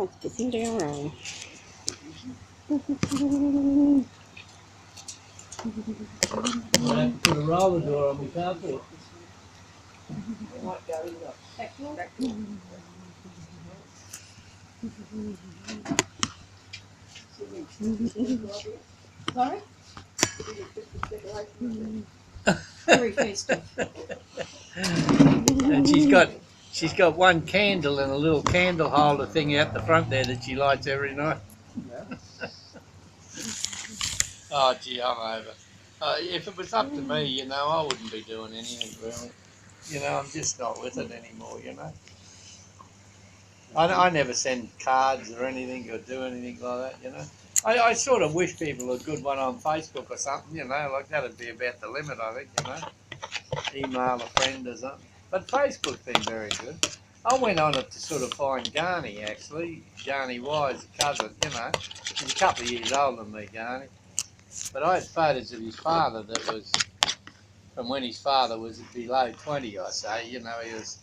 Oh, it's pissing down rain. I have to put a roller door on my carport. Sorry? Very festive. And she's got one candle and a little candle holder thing out the front there that she lights every night. Oh gee, I'm over. If it was up to me, you know, I wouldn't be doing anything really. You know, I'm just not with it anymore. You know, I never send cards or anything or do anything like that. You know, I sort of wish people would good one on Facebook or something. You know, like that'd be about the limit. I think. You know. Email a friend or something. But Facebook's been very good. I went on it to sort of find Garney, actually. Garney Wise, a cousin, you know. He's a couple of years older than me, Garney. But I had photos of his father that was from when his father was below 20, I say. You know, he was